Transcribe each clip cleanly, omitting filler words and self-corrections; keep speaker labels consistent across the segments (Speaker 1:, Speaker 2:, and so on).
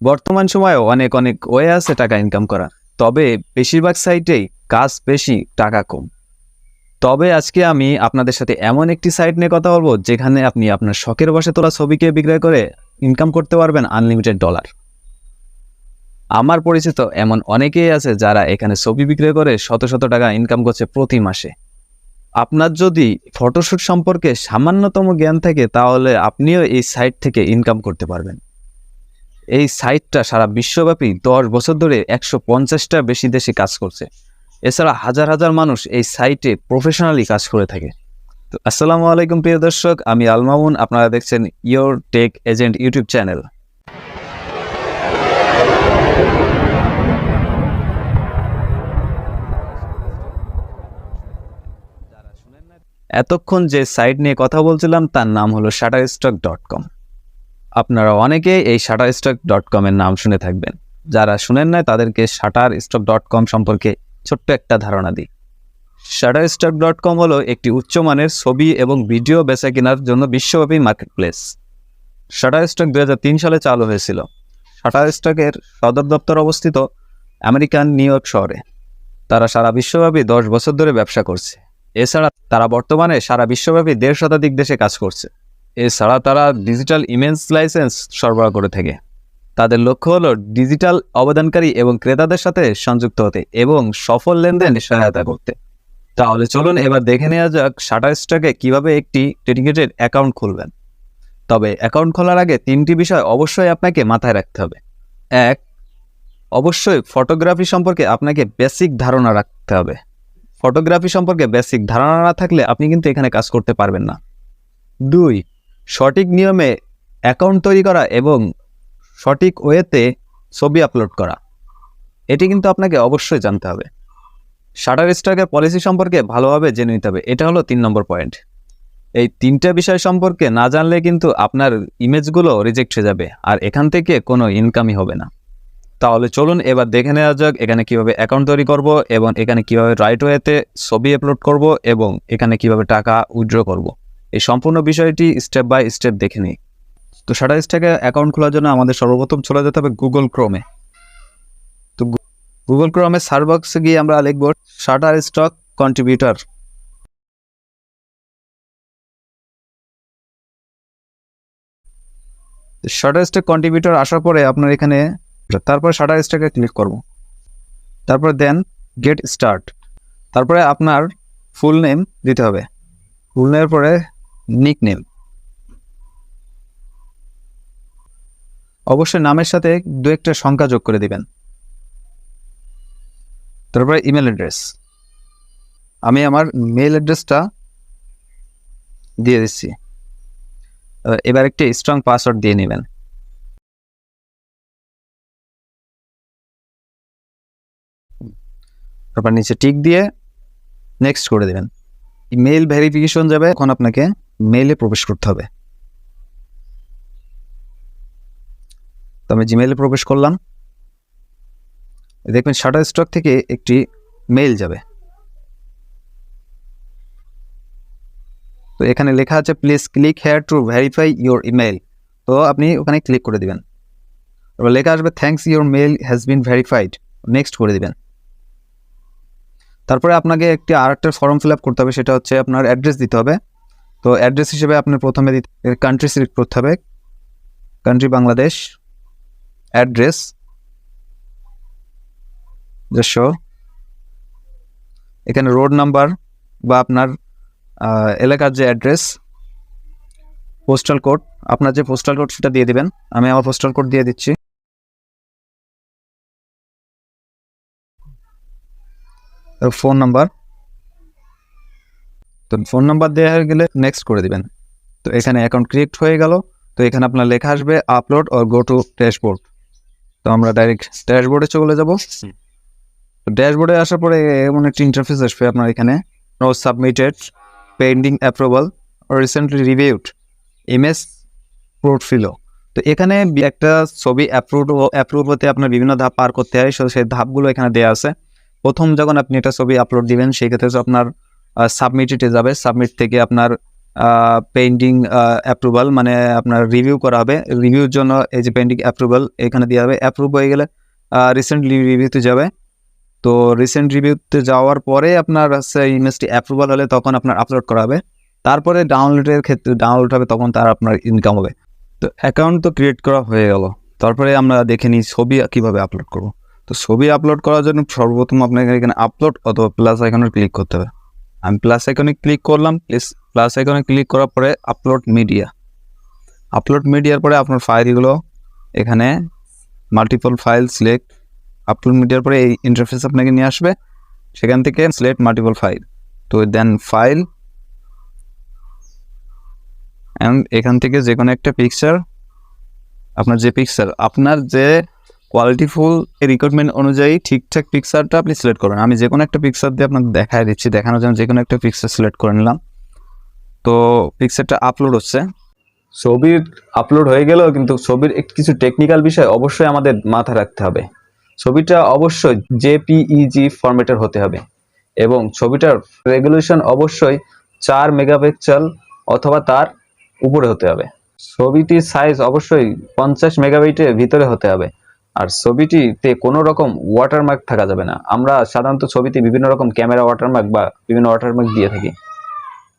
Speaker 1: বর্তমান সময়ে অনেক অনেক ওয়ে আছে টাকা ইনকাম করা, তবে বেশিরভাগ সাইটেই কাজ বেশি, টাকা কম। তবে আজকে আমি আপনাদের সাথে এমন একটি সাইট নিয়ে কথা বলবো যেখানে আপনি আপনার শখের বশে তোলা ছবিকে বিক্রয় করে ইনকাম করতে পারবেন আনলিমিটেড ডলার। আমার পরিচিত এমন অনেকেই আছে যারা এখানে ছবি বিক্রয় করে শত শত টাকা ইনকাম করছে প্রতি মাসে। আপনার যদি ফটোশুট সম্পর্কে সামান্যতম জ্ঞান থাকে তাহলে আপনিও এই সাইট থেকে ইনকাম করতে পারবেন। এই সাইটটা সারা বিশ্বব্যাপী 10 বছর ধরে 150টা বেশি দেশে কাজ করছে। এছাড়া হাজার হাজার মানুষ এই সাইটে প্রফেশনালি কাজ করে থাকে। তো আসসালামু আলাইকুম প্রিয় দর্শক, আমি আল মামুন, আপনারা দেখছেন your tech agent YouTube channel. এতক্ষণ যে সাইট নিয়ে কথা বলছিলাম তার নাম হলো shutterstock.com। আপনারা অনেকেই এই shutterstock.com এর নাম শুনে থাকবেন। যারা শুনেন না তাদেরকে shutterstock.com সম্পর্কে ছোট্ট একটা ধারণা দিই। shutterstock.com হলো একটি উচ্চমানের ছবি এবং ভিডিও বেচা কেনার জন্য বিশ্বব্যাপী মার্কেটপ্লেস। Shutterstock 2003 সালে চালু হয়েছিল। Shutterstock-এর সদর দপ্তর অবস্থিত আমেরিকান নিউ ইয়র্ক শহরে। তারা সারা বিশ্বব্যাপী 10 বছর ধরে ব্যবসা করছে। এছাড়া তারা বর্তমানে সারা বিশ্বব্যাপী 1.5 শতাধিক দেশে কাজ করছে। এছাড়া তারা ডিজিটাল ইমেজ লাইসেন্স সরবরাহ করে থাকে। তাদের লক্ষ্য হলো ডিজিটাল অবদানকারী এবং ক্রেতাদের সাথে সংযুক্ত হতে এবং সফল লেনদেনে সহায়তা করতে। তাহলে চলুন এবার দেখে নেওয়া যাক Shutterstock-এ কিভাবে একটি ডেডিকেটেড অ্যাকাউন্ট খুলবেন। তবে অ্যাকাউন্ট খোলার আগে 3টি বিষয় অবশ্যই আপনাকে মাথায় রাখতে হবে। 1, অবশ্যই ফটোগ্রাফি সম্পর্কে আপনাকে বেসিক ধারণা রাখতে হবে। ফটোগ্রাফি সম্পর্কে বেসিক ধারণা না থাকলে আপনি কিন্তু এখানে কাজ করতে পারবেন না। 2, সঠিক নিয়মে অ্যাকাউন্ট তৈরি করা এবং সঠিক ওয়েতে ছবি আপলোড করা, এটি কিন্তু আপনাকে অবশ্যই জানতে হবে। Shutterstock-এর পলিসি সম্পর্কে ভালোভাবে জেনে নিতে হবে, এটা হলো 3 নম্বর পয়েন্ট। এই 3টা বিষয় সম্পর্কে না জানলে কিন্তু আপনার ইমেজগুলো রিজেক্ট হয়ে যাবে আর এখান থেকে কোনো ইনকামই হবে না। তাহলে চলুন এবার দেখে নেওয়া যাক এখানে কিভাবে অ্যাকাউন্ট তৈরি করব এবং এখানে কিভাবে রাইট ওয়েতে ছবি আপলোড করব এবং এখানে কিভাবে টাকা উইথড্র করব। এই সম্পূর্ণ বিষয়টি স্টেপ বাই স্টেপ দেখে নিই। তো Shutterstock-এ অ্যাকাউন্ট খোলার জন্য আমাদের সর্বপ্রথম চলে যেতে হবে গুগল ক্রোমে। তো গুগল ক্রোমে সার্চ বক্সে গিয়ে আমরা লিখব Shutterstock কন্ট্রিবিউটর। Shutterstock কন্ট্রিবিউটর আসার পরে আপনার এখানে তারপর Shutterstock-এ ক্লিক করব। তারপর দেন গেট স্টার্ট। তারপরে আপনার ফুল নেম দিতে হবে। ফুল নেমের পরে নিক নেম। অবশ্যই নামের সাথে 2-একটা সংখ্যা যোগ করে দিবেন। তারপরে ইমেল অ্যাড্রেস। আমি আমার মেল অ্যাড্রেসটা দিয়ে দিচ্ছি। এবার একটি স্ট্রং পাসওয়ার্ড দিয়ে নেবেন। তারপর নিচে টিক দিয়ে নেক্সট করে দেবেন। মেল ভেরিফিকেশন যাবে, এখন আপনাকে মেইলে প্রবেশ করতে হবে। তো আমি জিমেইলে প্রবেশ করলাম। দেখবেন Shutterstock থেকে একটি মেইল যাবে। তো এখানে লেখা আছে please click here to verify your email. তো আপনি ওখানে ক্লিক করে দিবেন। এবার লেখা আসবে thanks your mail has been verified, next করে দিবেন। তারপরে আপনাকে আরেকটা ফর্ম ফিল আপ করতে হবে, সেটা হচ্ছে আপনার অ্যাড্রেস দিতে হবে। তো অ্যাড্রেস হিসেবে আপনার প্রথমে কান্ট্রি সিলেক্ট করতে হবে, কান্ট্রি বাংলাদেশ, অ্যাড্রেস দেশো, এখানে রোড নাম্বার বা আপনার এলাকার যে অ্যাড্রেস, পোস্টাল কোড, আপনার যে পোস্টাল কোড সেটা দিয়ে দিবেন। আমি আমার পোস্টাল কোড দিয়ে দিচ্ছি। ফোন নাম্বার, তো ফোন নাম্বার দেওয়া হয়ে গেলে নেক্সট করে দিবেন। তো এখানে অ্যাকাউন্ট ক্রিয়েট হয়ে গেল। তো এখানে আপনার লেখা আসবে upload or go to dashboard. তো আমরা ডাইরেক্ট ড্যাশবোর্ডে চলে যাব। তো ড্যাশবোর্ডে আসার পরে এমন একটি ইন্টারফেস আসবে আপনার এখানে no submitted, pending approval, recently reviewed, image portfolio. তো এখানে একটা ছবি অ্যাপ্রুভ হতে আপনার বিভিন্ন ধাপ পার করতে হয়, সেই ধাপগুলো এখানে দেওয়া আছে। প্রথম যখন আপনি একটা ছবি আপলোড দিবেন সেই ক্ষেত্রে আপনার সাবমিটেডে যাবে, সাবমিট থেকে আপনার পেইন্টিং অ্যাপ্রুভাল, মানে আপনার রিভিউ করা হবে। রিভিউর জন্য এই যে পেইন্টিং অ্যাপ্রুভাল এখানে দেওয়া হবে। অ্যাপ্রুভ হয়ে গেলে রিসেন্টলি রিভিউতে যাবে। তো রিসেন্ট রিভিউতে যাওয়ার পরে আপনার হচ্ছে ইমেজটি অ্যাপ্রুভাল হলে তখন আপনার আপলোড করা হবে। তারপরে ডাউনলোডের ক্ষেত্রে ডাউনলোড হবে, তখন তার আপনার ইনকাম হবে। তো অ্যাকাউন্ট তো ক্রিয়েট করা হয়ে গেল। তারপরে আমরা দেখে নিই ছবি কীভাবে আপলোড করব। তো ছবি আপলোড করার জন্য সর্বপ্রথম আপনাকে এখানে আপলোড অথবা প্লাস আইকনে ক্লিক করতে হবে। আমি প্লাস আইকনে ক্লিক করলাম। প্লাস আইকনে ক্লিক করার পরে আপলোড মিডিয়া। আপলোড মিডিয়ার পরে আপনার ফাইলগুলো এখানে মাল্টিপল ফাইল সিলেক্ট। আপলোড মিডিয়ার পরে এই ইন্টারফেস আপনাকে নিয়ে আসবে। সেখান থেকে সিলেক্ট মাল্টিপল ফাইল, তো দেন ফাইল অ্যান্ড এখান থেকে যে কোনো একটা পিকচার, আপনার যে কোয়ালিটিফুল রিকোয়ারমেন্ট অনুযায়ী ঠিকঠাক পিকচারটা আপনি সিলেক্ট করেন। আমি যে কোনো একটা পিকচার দিয়ে আপনাকে দেখাই দিচ্ছি, দেখানোর জন্য যে কোনো একটা পিকচার সিলেক্ট করে নিলাম। তো পিকচারটা আপলোড হচ্ছে। ছবির আপলোড হয়ে গেলেও কিন্তু ছবির কিছু টেকনিক্যাল বিষয় অবশ্যই আমাদের মাথায় রাখতে হবে। ছবিটা অবশ্যই জেপিইজি ফরম্যাটের হতে হবে এবং ছবিটার রেজোলিউশন অবশ্যই 4 মেগাপিক্সেল অথবা তার উপরে হতে হবে। ছবিটির সাইজ অবশ্যই 50 মেগাবাইটের ভিতরে হতে হবে। আর ছবিটিতে কোনো রকম ওয়াটারমার্ক থাকা যাবে না। আমরা সাধারণত ছবিতে বিভিন্ন রকম ক্যামেরা ওয়াটারমার্ক বা বিভিন্ন ওয়াটারমার্ক দিয়ে থাকি,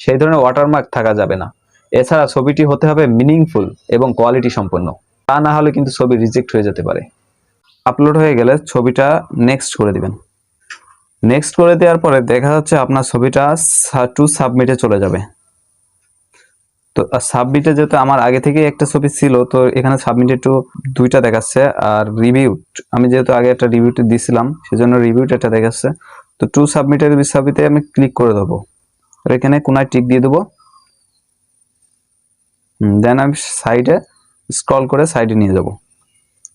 Speaker 1: সেই ধরনের ওয়াটারমার্ক থাকা যাবে না। এছাড়া ছবিটি হতে হবে মিনিংফুল এবং কোয়ালিটি সম্পন্ন, তা না হলে কিন্তু ছবি রিজেক্ট হয়ে যেতে পারে। আপলোড হয়ে গেলে ছবিটা নেক্সট করে দিবেন। নেক্সট করে দেওয়ার পরে দেখা যাচ্ছে আপনার ছবিটা টু সাবমিটে চলে যাবে। তো সাবমিটে যেহেতু আমার আগে থেকে একটা ছবি ছিল, তো এখানে সাবমিটে টু দুইটা দেখাচ্ছে। আর রিভিউ আমি যেহেতু আগে একটা রিভিউটি দিয়েছিলাম, সেজন্য রিভিউটা একটা দেখাচ্ছে। তো টু সাবমিটের ছবিতে আমি ক্লিক করে দেবো। আর এখানে কোনায় টিক দিয়ে দেবো। দেন আমি সাইডে স্ক্রল করে সাইডে নিয়ে যাব।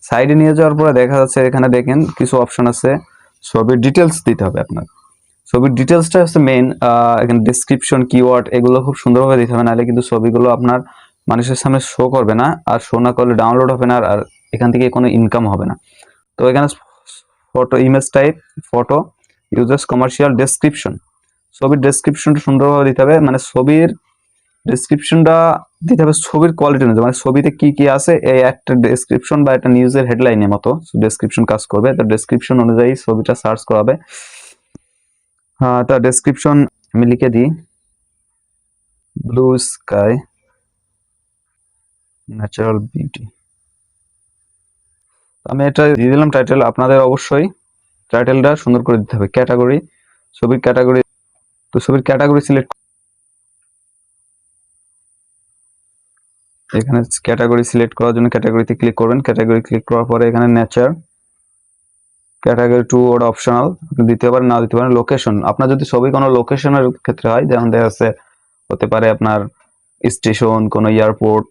Speaker 1: সাইডে নিয়ে যাওয়ার পরে দেখা যাচ্ছে এখানে দেখেন কিছু অপশন আছে। ছবির ডিটেলস দিতে হবে আপনার। ছবির ডিটেলসটা হচ্ছে মেইন। এখানে ডেসক্রিপশন, কিওয়ার্ড এগুলো খুব সুন্দরভাবে দিতে হবে, নাহলে কিন্তু ছবিগুলো আপনার মানুষের সামনে শো করবে না। আর শো না করলে ডাউনলোড হবে না, আর এখান থেকে কোনো ইনকাম হবে না। তো এখানে photo, image type, photo, users, commercial, description. ছবির ডেসক্রিপশনটা সুন্দরভাবে দিতে হবে, মানে ছবির ডেসক্রিপশনটা দিতে হবে ছবির কোয়ালিটি অনুযায়ী, মানে ছবিতে কি কি আছে এই একটা ডেসক্রিপশন বা একটা নিউজের হেডলাইনের মতো ডেসক্রিপশন কাজ করবে। তো ডেসক্রিপশন অনুযায়ী ছবিটা সার্চ করাবে। হ্যাঁ, তার ডেসক্রিপশন আমি লিখে দিই, ব্লু স্কাই ন্যাচারাল বিউটি। আমি এটা দিয়ে দিলাম টাইটেল। আপনাদের অবশ্যই টাইটেলটা সুন্দর করে দিতে হবে। ক্যাটাগরি, ছবির ক্যাটাগরি। তো ছবির ক্যাটাগরি সিলেক্ট, এখানে ক্যাটাগরি সিলেক্ট করার জন্য ক্যাটাগরিতে ক্লিক করবেন। ক্যাটাগরি ক্লিক করার পরে এখানে নেচার, ক্যাটাগরি টু ওটা অপশনাল, আপনি দিতে পারেন না দিতে পারেন। লোকেশন, আপনার যদি ছবি কোনো লোকেশনের ক্ষেত্রে হয়, যেমন দেখা যাচ্ছে হতে পারে আপনার স্টেশন, কোনো এয়ারপোর্ট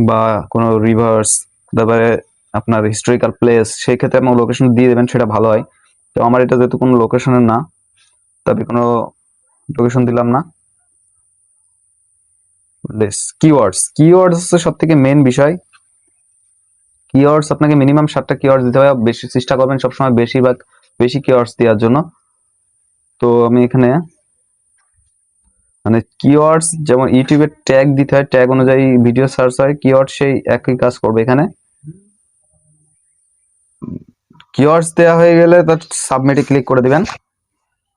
Speaker 1: বা কোনো রিভার্স, তারপরে আপনার হিস্টোরিক্যাল প্লেস, সেই ক্ষেত্রে আপনার লোকেশন দিয়ে দেবেন, সেটা ভালো হয়। তো আমার এটা যেহেতু কোনো লোকেশনের না, তবে কোনো লোকেশন দিলাম না। কিওয়ার্ডস, কিওয়ার্ডস হচ্ছে সব থেকে মেন বিষয়। কিওয়ার্ডস আপনাকে মিনিমাম 7টা কিওয়ার্ডস দিতে হবে। বেশি চেষ্টা করবেন সবসময় বেশি কিওয়ার্ডস দেওয়ার জন্য। তো আমি এখানে মানে কিওয়ার্ডস যেমন ইউটিউবের ট্যাগ দিতে হয়, ট্যাগ অনুযায়ী ভিডিও সার্চ হয়, কিওয়ার্ড সেই একই কাজ করবে। এখানে কিওয়ার্ডস দেওয়া হয়ে গেলে তার সাবমিটে ক্লিক করে দিবেন।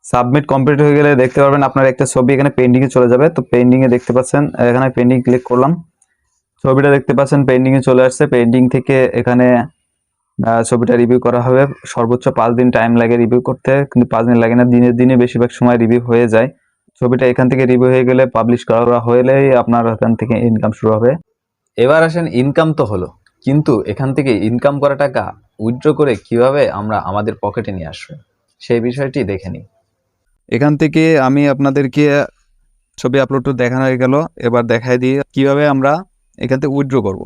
Speaker 1: সাবমিট কমপ্লিট হয়ে গেলে দেখতে পারবেন আপনার একটা ছবি এখানে পেন্ডিং এ চলে যাবে। তো পেন্ডিং এ দেখতে পাচ্ছেন, এখানে পেন্ডিং ক্লিক করলাম, ছবিটা দেখতে পাচ্ছেন পেন্ডিং এ চলে আসছে। পেন্ডিং থেকে এখানে ছবিটা রিভিউ করা হবে। সর্বোচ্চ 5 দিন টাইম লাগে রিভিউ করতে, কিন্তু 5 দিন লাগে না, দিনে দিনে বেশিরভাগ সময় রিভিউ হয়ে যায়। ছবিটা এখান থেকে রিভিউ হয়ে গেলে, পাবলিশ করা হলেই আপনার এখান থেকে ইনকাম শুরু হবে। এবার আসেন, ইনকাম তো হলো, কিন্তু এখান থেকে ইনকাম করা টাকা উইথড্র করে কিভাবে আমরা আমাদের পকেটে নিয়ে আসবো সেই বিষয়টি দেখে নিই। এখান থেকে আমি আপনাদেরকে ছবি আপলোড দেখানো হয়ে গেল। এবার দেখাই দিই কিভাবে আমরা এখান থেকে উইথড্র করব।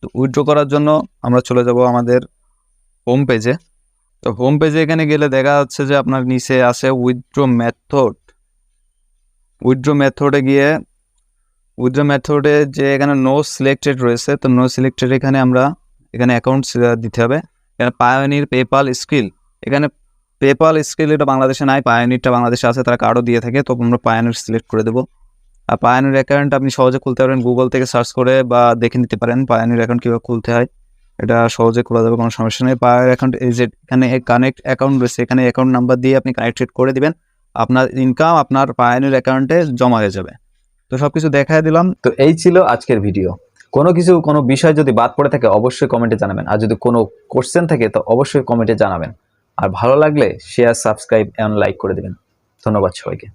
Speaker 1: তো উইথড্র করার জন্য আমরা চলে যাব আমাদের হোম পেজে। তো হোম পেজে এখানে গেলে দেখা যাচ্ছে যে আপনার নিচে আছে উইথড্র মেথড। উইথড্র মেথডে গিয়ে উইথড্র মেথডে যে এখানে নো সিলেক্টেড রয়েছে, তো নো সিলেক্টেড এখানে আমরা এখানে অ্যাকাউন্ট দিতে হবে। এখানে পায়োনির, পেপাল, স্কিল, এখানে পেপাল, স্কিল এটা বাংলাদেশে নাই, পায়োনিরটা বাংলাদেশে আছে, তারা কার্ডও দিয়ে থাকে। তো আমরা পায়োনির সিলেক্ট করে দেবো। পায়োনিয়ার অ্যাকাউন্ট আপনি সহজে খুলতে পারেন, গুগল থেকে সার্চ করে বা দেখে নিতে পারেন পায়োনিয়ার অ্যাকাউন্ট কীভাবে খুলতে হয়। এটা সহজে খোলা যাবে, কোনো সমস্যা নেই। পায়োনিয়ার অ্যাকাউন্ট এই যে এখানে কানেক্ট অ্যাকাউন্ট রয়েছে, এখানে অ্যাকাউন্ট নাম্বার দিয়ে আপনি কানেক্টেড করে দিবেন, আপনার ইনকাম আপনার পায়োনিয়ার অ্যাকাউন্টে জমা হয়ে যাবে। তো সব কিছু দেখাই দিলাম। তো এই ছিল আজকের ভিডিও। কোনো বিষয় যদি বাদ পড়ে থাকে অবশ্যই কমেন্টে জানাবেন, আর যদি কোনো কোশ্চেন থাকে তো অবশ্যই কমেন্টে জানাবেন। আর ভালো লাগলে শেয়ার, সাবস্ক্রাইব এবং লাইক করে দেবেন। ধন্যবাদ সবাইকে।